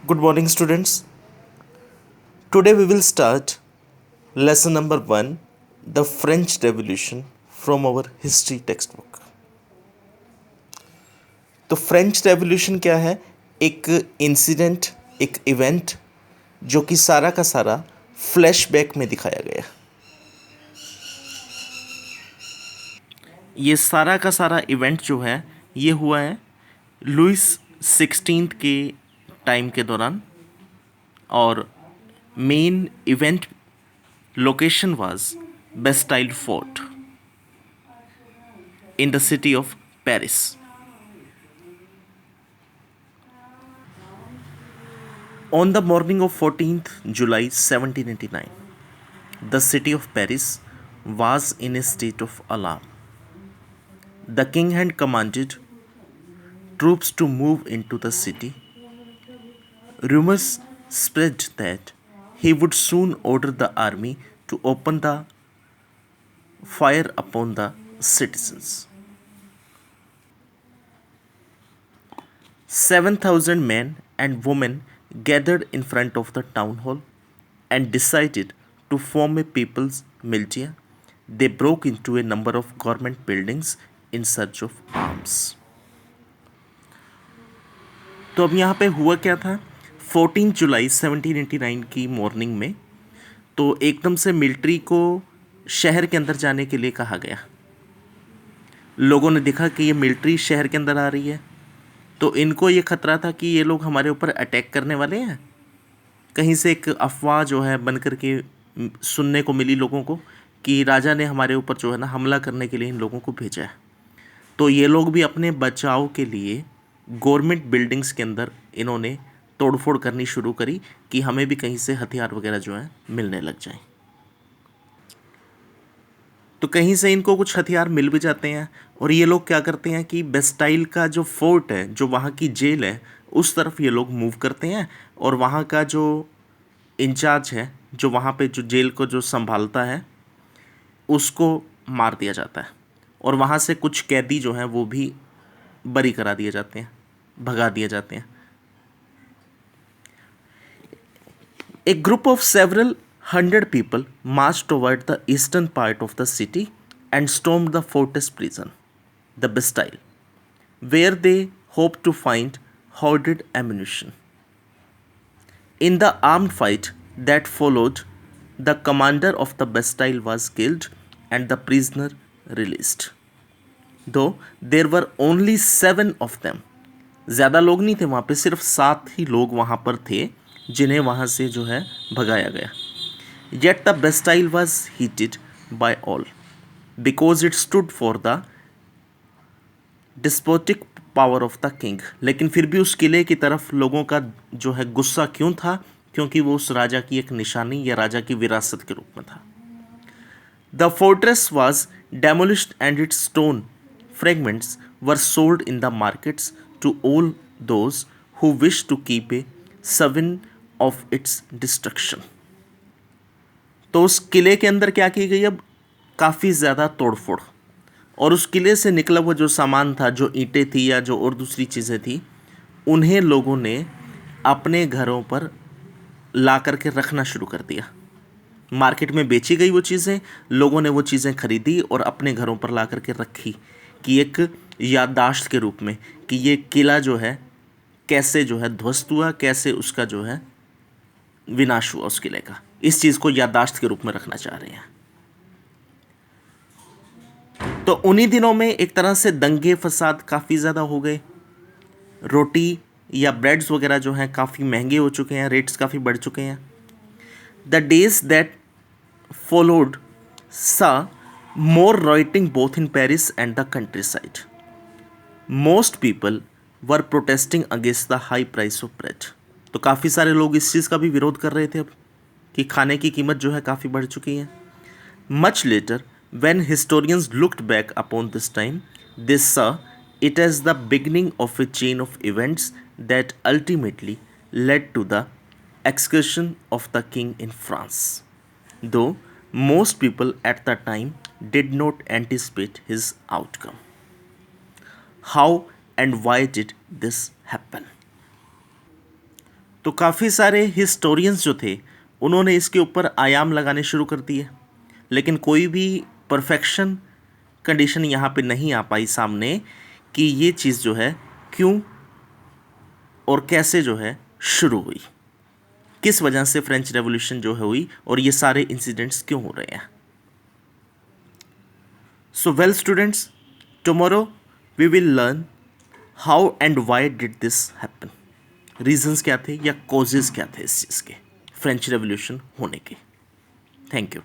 Good morning, students. Today we will start lesson number 1, the French Revolution, from our history textbook. तो French revolution क्या है? एक incident, एक event जो कि सारा का सारा फ्लैशबैक में दिखाया गया। ये सारा का सारा इवेंट जो है ये हुआ है लुइस 16 के टाइम के दौरान, और main event location was Bastille Fort in the city of Paris. On the morning of 14th July 1789, the city of Paris was in a state of alarm. The king had commanded troops to move into the city. Rumors spread that he would soon order the army to open the fire upon the citizens. 7,000 men and women gathered in front of the town hall and decided to form a people's militia. They broke into a number of government buildings in search of arms. तो अब यहाँ पे हुआ क्या था? 14 जुलाई 1789 की morning में तो एकदम से मिलिट्री को शहर के अंदर जाने के लिए कहा गया। लोगों ने देखा कि ये मिलिट्री शहर के अंदर आ रही है, तो इनको ये खतरा था कि ये लोग हमारे ऊपर अटैक करने वाले हैं। कहीं से एक अफवाह जो है बन कर के सुनने को मिली लोगों को कि राजा ने हमारे ऊपर जो है ना हमला करने के लिए इन लोगों को भेजा है। तो ये लोग भी अपने बचाव के लिए गवर्नमेंट बिल्डिंग्स के अंदर इन्होंने तोड़फोड़ करनी शुरू करी कि हमें भी कहीं से हथियार वगैरह जो है मिलने लग जाएं। तो कहीं से इनको कुछ हथियार मिल भी जाते हैं और ये लोग क्या करते हैं कि बेस्टाइल का जो फोर्ट है, जो वहाँ की जेल है, उस तरफ ये लोग मूव करते हैं और वहाँ का जो इंचार्ज है, जो वहाँ पे जो जेल को जो संभालता है, उसको मार दिया जाता है और वहाँ से कुछ कैदी जो हैं वो भी बरी करा दिए जाते हैं, भगा दिए जाते हैं। A group of several hundred people marched toward the eastern part of the city and stormed the fortress prison, the Bastille, where they hoped to find hoarded ammunition. In the armed fight that followed, the commander of the Bastille was killed and the prisoner released. Though there were only 7 of them. ज़्यादा लोग नहीं थे वहाँ पे, सिर्फ 7 ही लोग वहाँ पर थे जिन्हें वहाँ से जो है भगाया गया। Yet the Bastille was hated by all because it stood for the despotic power of the king. लेकिन फिर भी उस किले की तरफ लोगों का जो है गुस्सा क्यों था? क्योंकि वो उस राजा की एक निशानी या राजा की विरासत के रूप में था। The fortress was demolished and its stone fragments were sold in the markets to all those who wish to keep a souvenir of its destruction. तो उस किले के अंदर क्या की गई? अब काफ़ी ज़्यादा तोड़फोड़, और उस किले से निकला हुआ जो सामान था, जो ईंटें थी या जो और दूसरी चीज़ें थी, उन्हें लोगों ने अपने घरों पर ला करके रखना शुरू कर दिया। मार्केट में बेची गई वो चीज़ें, लोगों ने वो चीज़ें खरीदी और अपने घरों पर ला करके रखी कि एक याददाश्त के रूप में कि ये किला जो है कैसे जो है ध्वस्त हुआ, कैसे उसका जो है विनाश हुआ उस किले का। इस चीज़ को याददाश्त के रूप में रखना चाह रहे हैं। तो उन्हीं दिनों में एक तरह से दंगे फसाद काफ़ी ज़्यादा हो गए। रोटी या ब्रेड्स वगैरह जो हैं काफ़ी महंगे हो चुके हैं, रेट्स काफ़ी बढ़ चुके हैं। The days that followed saw more writing both in Paris and the countryside. Most people were protesting against the high price of bread. तो काफ़ी सारे लोग इस चीज़ का भी विरोध कर रहे थे अब कि खाने की कीमत जो है काफ़ी बढ़ चुकी है। Much later when historians looked back upon this time, they saw it as the beginning of a chain of events that ultimately led to the excursion of the king in France. Though most people at the time did not anticipate his outcome. How and why did this happen? तो काफ़ी सारे historians जो थे उन्होंने इसके ऊपर आयाम लगाने शुरू कर दिए, लेकिन कोई भी परफेक्शन कंडीशन यहाँ पे नहीं आ पाई सामने कि ये चीज़ जो है क्यों और कैसे जो है शुरू हुई, किस वजह से फ्रेंच रेवोल्यूशन जो है हुई और ये सारे इंसिडेंट्स क्यों हो रहे हैं। So well students, tomorrow we will learn how and why did this happen, reasons क्या थे या कॉजेज क्या थे इस चीज़ के फ्रेंच रेवोल्यूशन होने के। Thank you.